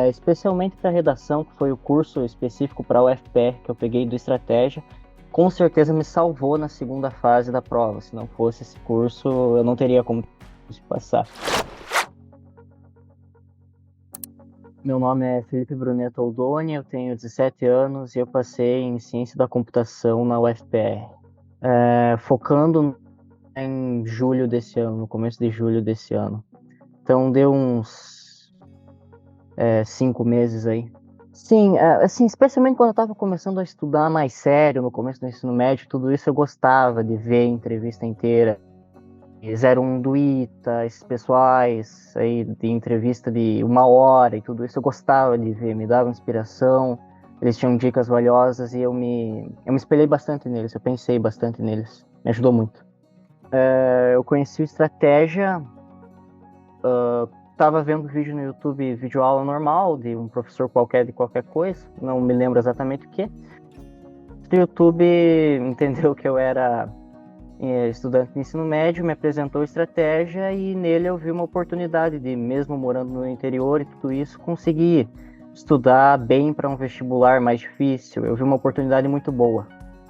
especialmente para redação, que foi o curso específico para o UFPR que eu peguei do Estratégia, com certeza me salvou na segunda fase da prova. Se não fosse esse curso, eu não teria como passar. Meu nome é Felipe Bruneto Oldoni, eu tenho 17 anos e eu passei em Ciência da Computação na UFPR. Focando em julho desse ano, no começo de julho desse ano. Então deu uns 5 meses aí. Sim, assim, especialmente quando eu estava começando a estudar mais sério, no começo do ensino médio, tudo isso eu gostava de ver a entrevista inteira. 01 do ITA, esses pessoais aí de entrevista de 1 hora e tudo isso eu gostava de ver, me dava inspiração, eles tinham dicas valiosas e eu me espelhei bastante neles, eu pensei bastante neles, me ajudou muito. Eu conheci o Estratégia, estava vendo vídeo no YouTube, vídeo aula normal de um professor qualquer de qualquer coisa, não me lembro exatamente o que. O YouTube entendeu que eu era estudante de ensino médio, me apresentou estratégia e nele eu vi uma oportunidade de, mesmo morando no interior e tudo isso, conseguir estudar bem para um vestibular mais difícil. Eu vi uma oportunidade muito boa.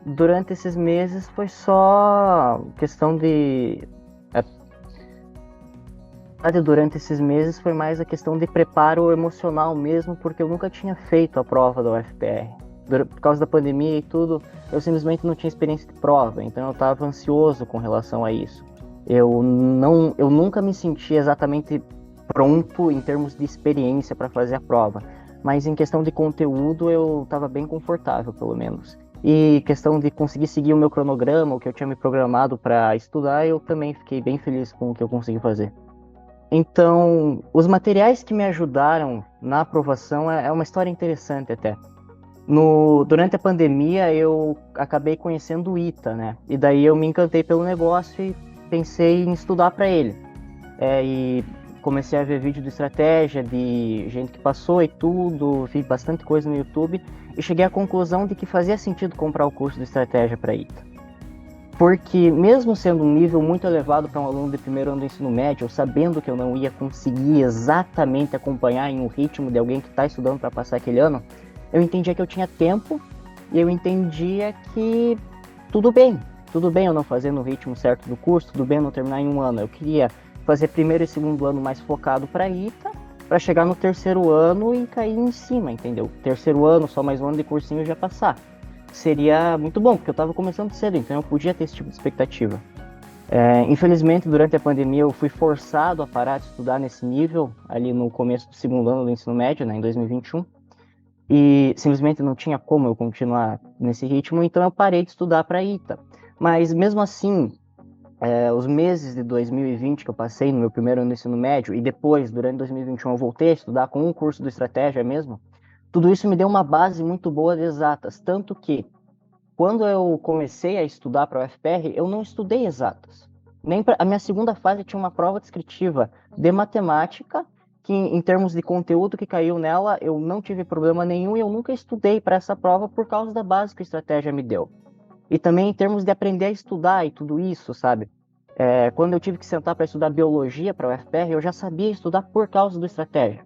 Durante esses meses foi só questão de... Durante esses meses foi mais a questão de preparo emocional mesmo, porque eu nunca tinha feito a prova da UFPR. Por causa da pandemia e tudo, eu simplesmente não tinha experiência de prova, então eu estava ansioso com relação a isso. Eu nunca me senti exatamente pronto em termos de experiência para fazer a prova, mas em questão de conteúdo eu estava bem confortável, pelo menos. E questão de conseguir seguir o meu cronograma, o que eu tinha me programado para estudar, eu também fiquei bem feliz com o que eu consegui fazer. Então, os materiais que me ajudaram na aprovação é uma história interessante até. Durante a pandemia, eu acabei conhecendo o ITA, né? E daí eu me encantei pelo negócio e pensei em estudar para ele. E comecei a ver vídeo de estratégia, de gente que passou e tudo, vi bastante coisa no YouTube e cheguei à conclusão de que fazia sentido comprar o curso de estratégia para ITA. Porque mesmo sendo um nível muito elevado para um aluno de primeiro ano do ensino médio, sabendo que eu não ia conseguir exatamente acompanhar em um ritmo de alguém que está estudando para passar aquele ano, eu entendia que eu tinha tempo e eu entendia que tudo bem eu não fazer no ritmo certo do curso, tudo bem eu não terminar em um ano. Eu queria fazer primeiro e segundo ano mais focado para ITA, para chegar no terceiro ano e cair em cima, entendeu? Terceiro ano, só mais um ano de cursinho e já passar. Seria muito bom, porque eu estava começando cedo, então eu podia ter esse tipo de expectativa. Infelizmente, durante a pandemia, eu fui forçado a parar de estudar nesse nível, ali no começo do segundo ano do ensino médio, né, em 2021, e simplesmente não tinha como eu continuar nesse ritmo, então eu parei de estudar para ITA. Mas mesmo assim, os meses de 2020 que eu passei no meu primeiro ano do ensino médio, e depois, durante 2021, eu voltei a estudar com um curso do Estratégia mesmo, tudo isso me deu uma base muito boa de exatas, tanto que quando eu comecei a estudar para o UFPR, eu não estudei exatas. A minha segunda fase tinha uma prova descritiva de matemática, que em termos de conteúdo que caiu nela, eu não tive problema nenhum e eu nunca estudei para essa prova por causa da base que a estratégia me deu. E também em termos de aprender a estudar e tudo isso, sabe? Quando eu tive que sentar para estudar biologia para o UFPR, eu já sabia estudar por causa do estratégia.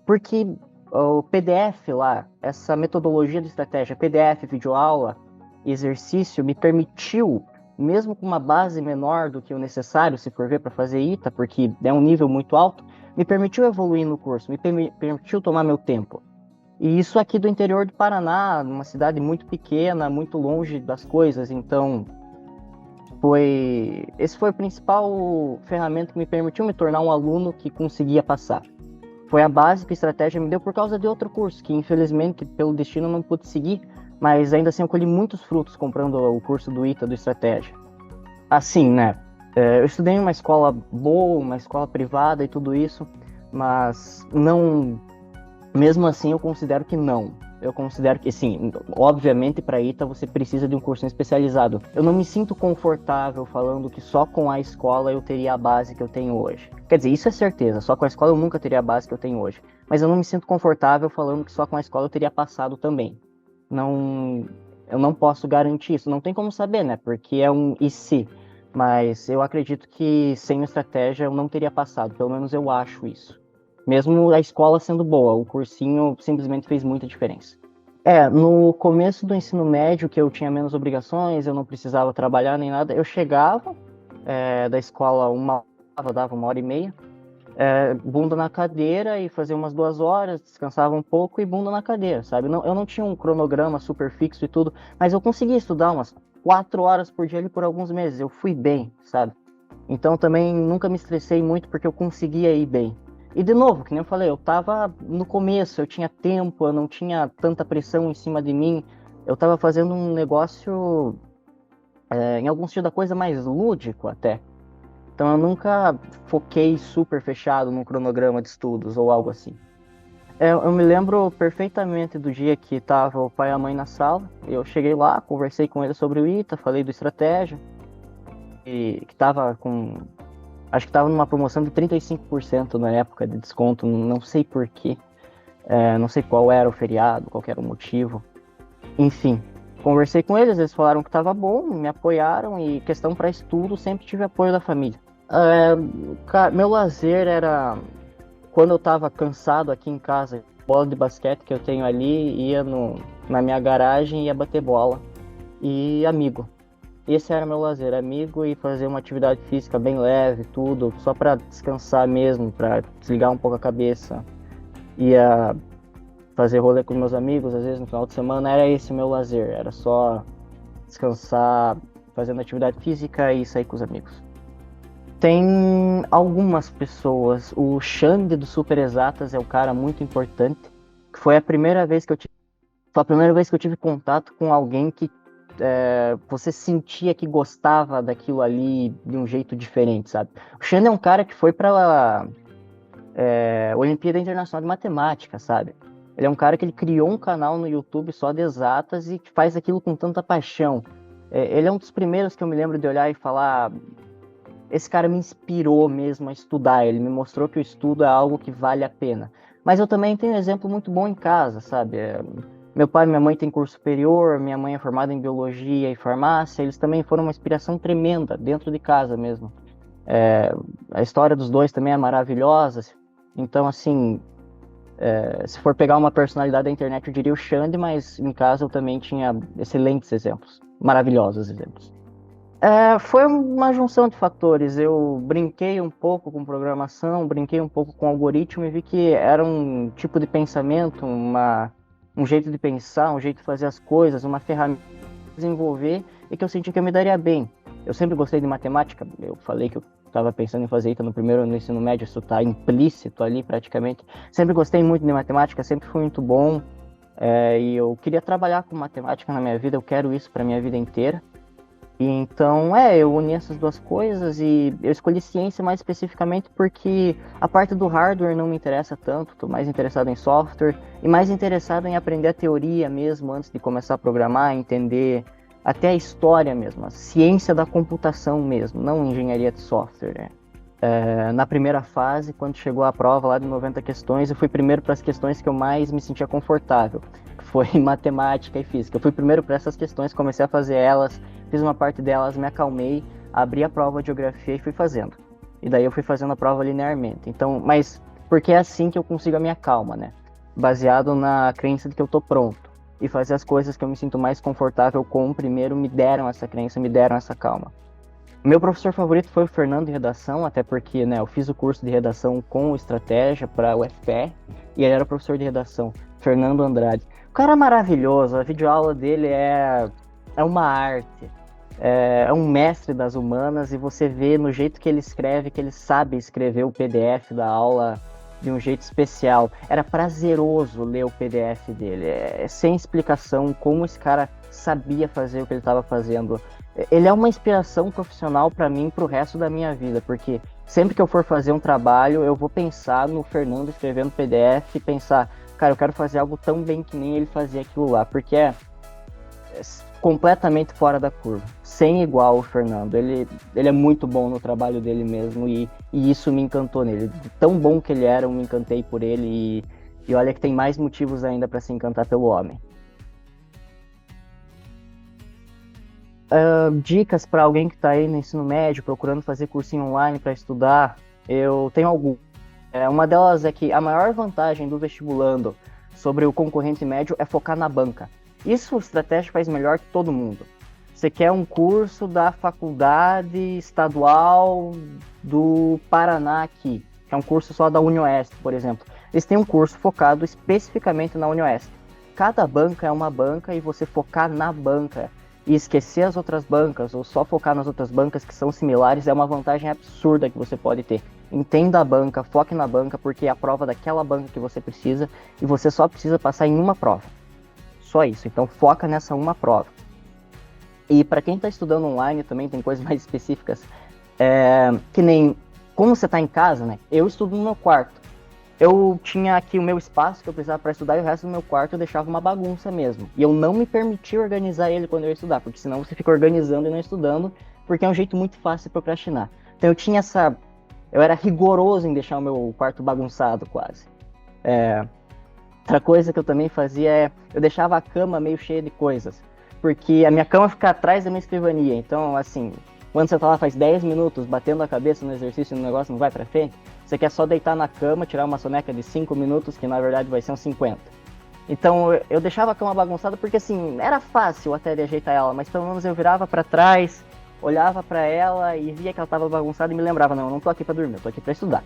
Porque o PDF lá, essa metodologia de estratégia, PDF, videoaula, exercício, me permitiu, mesmo com uma base menor do que o necessário, se for ver, para fazer ITA, porque é um nível muito alto, me permitiu evoluir no curso, me permitiu tomar meu tempo. E isso aqui do interior do Paraná, numa cidade muito pequena, muito longe das coisas, então esse foi o principal ferramenta que me permitiu me tornar um aluno que conseguia passar. Foi a base que a estratégia me deu por causa de outro curso, que infelizmente, pelo destino, eu não pude seguir, mas ainda assim eu colhi muitos frutos comprando o curso do ITA do Estratégia. Assim, né? Eu estudei em uma escola boa, uma escola privada e tudo isso, mas não. Mesmo assim, eu considero que não. Eu considero que, sim, obviamente para ITA você precisa de um curso especializado. Eu não me sinto confortável falando que só com a escola eu teria a base que eu tenho hoje. Quer dizer, isso é certeza, só com a escola eu nunca teria a base que eu tenho hoje. Mas eu não me sinto confortável falando que só com a escola eu teria passado também. Não, eu não posso garantir isso, não tem como saber, né? Porque é um e se. Mas eu acredito que sem estratégia eu não teria passado, pelo menos eu acho isso. Mesmo a escola sendo boa, o cursinho simplesmente fez muita diferença. No começo do ensino médio, que eu tinha menos obrigações, eu não precisava trabalhar nem nada, eu chegava da escola dava 1h30, bunda na cadeira e fazia umas 2 horas, descansava um pouco e bunda na cadeira, sabe? Eu não tinha um cronograma super fixo e tudo, mas eu conseguia estudar umas 4 horas por dia ali por alguns meses, eu fui bem, sabe? Então também nunca me estressei muito porque eu conseguia ir bem. E de novo, que nem eu falei, eu tava no começo, eu tinha tempo, eu não tinha tanta pressão em cima de mim, eu tava fazendo um negócio, em algum sentido da coisa mais lúdico até. Então eu nunca foquei super fechado num cronograma de estudos ou algo assim. Eu me lembro perfeitamente do dia que tava o pai e a mãe na sala, eu cheguei lá, conversei com eles sobre o ITA, falei do estratégia, e que tava com... Acho que tava numa promoção de 35% na época de desconto, não sei porquê, não sei qual era o feriado, qual era o motivo. Enfim, conversei com eles, eles falaram que tava bom, me apoiaram e questão para estudo, sempre tive apoio da família. Meu lazer era quando eu tava cansado aqui em casa, bola de basquete que eu tenho ali, ia na minha garagem e ia bater bola. E amigo. Esse era meu lazer, amigo e fazer uma atividade física bem leve, tudo, só para descansar mesmo, para desligar um pouco a cabeça. Ia fazer rolê com meus amigos, às vezes no final de semana, era esse o meu lazer, era só descansar, fazendo atividade física e sair com os amigos. Tem algumas pessoas, o Xande do Super Exatas é um cara muito importante, que foi a primeira vez que eu tive contato com alguém que você sentia que gostava daquilo ali de um jeito diferente, sabe? O Xande é um cara que foi para Olimpíada Internacional de Matemática, sabe? Ele é um cara que ele criou um canal no YouTube só de exatas e que faz aquilo com tanta paixão. Ele é um dos primeiros que eu me lembro de olhar e falar: esse cara me inspirou mesmo a estudar, ele me mostrou que o estudo é algo que vale a pena. Mas eu também tenho um exemplo muito bom em casa, sabe? Meu pai e minha mãe têm curso superior, minha mãe é formada em biologia e farmácia, eles também foram uma inspiração tremenda dentro de casa mesmo. A história dos dois também é maravilhosa, então assim, se for pegar uma personalidade da internet eu diria o Xande, mas em casa eu também tinha excelentes exemplos, maravilhosos exemplos. Foi uma junção de fatores. Eu brinquei um pouco com programação, brinquei um pouco com algoritmo e vi que era um tipo de pensamento, um jeito de pensar, um jeito de fazer as coisas, uma ferramenta de desenvolver e que eu senti que eu me daria bem. Eu sempre gostei de matemática, eu falei que eu estava pensando em fazer ITA no ensino médio, isso está implícito ali praticamente. Sempre gostei muito de matemática, sempre fui muito bom e eu queria trabalhar com matemática na minha vida, eu quero isso para minha vida inteira. E então, eu uni essas duas coisas e eu escolhi ciência mais especificamente porque a parte do hardware não me interessa tanto, estou mais interessado em software e mais interessado em aprender a teoria mesmo antes de começar a programar, entender até a história mesmo, a ciência da computação mesmo, não engenharia de software, né? Na primeira fase, quando chegou a prova lá de 90 questões, eu fui primeiro para as questões que eu mais me sentia confortável, que foi matemática e física. Eu fui primeiro para essas questões, comecei a fazer elas, fiz uma parte delas, me acalmei, abri a prova de geografia e fui fazendo. E daí eu fui fazendo a prova linearmente. Então, mas porque é assim que eu consigo a minha calma, né? Baseado na crença de que eu tô pronto. E fazer as coisas que eu me sinto mais confortável com primeiro me deram essa crença, me deram essa calma. Meu professor favorito foi o Fernando de redação, até porque, né, eu fiz o curso de redação com estratégia para a UFPR e ele era o professor de redação, Fernando Andrade. O cara é maravilhoso, a videoaula dele é uma arte, é um mestre das humanas e você vê no jeito que ele escreve, que ele sabe escrever o PDF da aula de um jeito especial. Era prazeroso ler o PDF dele, sem explicação, como esse cara sabia fazer o que ele estava fazendo. Ele é uma inspiração profissional para mim pro resto da minha vida, porque sempre que eu for fazer um trabalho, eu vou pensar no Fernando escrevendo PDF e pensar, cara, eu quero fazer algo tão bem que nem ele fazia aquilo lá, porque é completamente fora da curva, sem igual o Fernando. Ele é muito bom no trabalho dele mesmo e isso me encantou nele. De tão bom que ele era, eu me encantei por ele e olha que tem mais motivos ainda para se encantar pelo homem. Dicas para alguém que está aí no ensino médio, procurando fazer cursinho online para estudar, eu tenho algum. Uma delas é que a maior vantagem do vestibulando sobre o concorrente médio é focar na banca. Isso o estratégia faz melhor que todo mundo. Você quer um curso da faculdade estadual do Paraná aqui, que é um curso só da UniOeste, por exemplo. Eles têm um curso focado especificamente na UniOeste. Cada banca é uma banca e você focar na banca e esquecer as outras bancas ou só focar nas outras bancas que são similares é uma vantagem absurda que você pode ter. Entenda a banca, foque na banca, porque é a prova daquela banca que você precisa e você só precisa passar em uma prova. Só isso. Então foca nessa uma prova. E para quem está estudando online também tem coisas mais específicas, que nem como você está em casa, né? Eu estudo no meu quarto. Eu tinha aqui o meu espaço que eu precisava para estudar e o resto do meu quarto eu deixava uma bagunça mesmo. E eu não me permitia organizar ele quando eu ia estudar, porque senão você fica organizando e não estudando, porque é um jeito muito fácil de procrastinar. Então eu era rigoroso em deixar o meu quarto bagunçado quase. Outra coisa que eu também fazia eu deixava a cama meio cheia de coisas, porque a minha cama fica atrás da minha escrivania, então assim, quando você tá lá faz 10 minutos batendo a cabeça no exercício e o negócio não vai pra frente, você quer só deitar na cama, tirar uma soneca de 5 minutos, que na verdade vai ser uns 50. Então eu deixava a cama bagunçada porque assim, era fácil até de ajeitar ela, mas pelo menos eu virava pra trás, olhava pra ela e via que ela tava bagunçada e me lembrava, não, eu não tô aqui pra dormir, eu tô aqui pra estudar.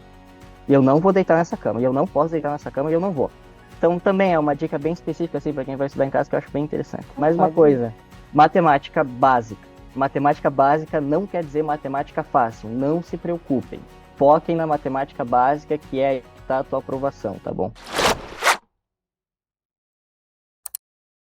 E eu não vou deitar nessa cama, e eu não posso deitar nessa cama e eu não vou. Então também é uma dica bem específica assim pra quem vai estudar em casa que eu acho bem interessante. Mais uma coisa, matemática básica. Matemática básica não quer dizer matemática fácil, não se preocupem. Foquem na matemática básica, que é a tua aprovação, tá bom?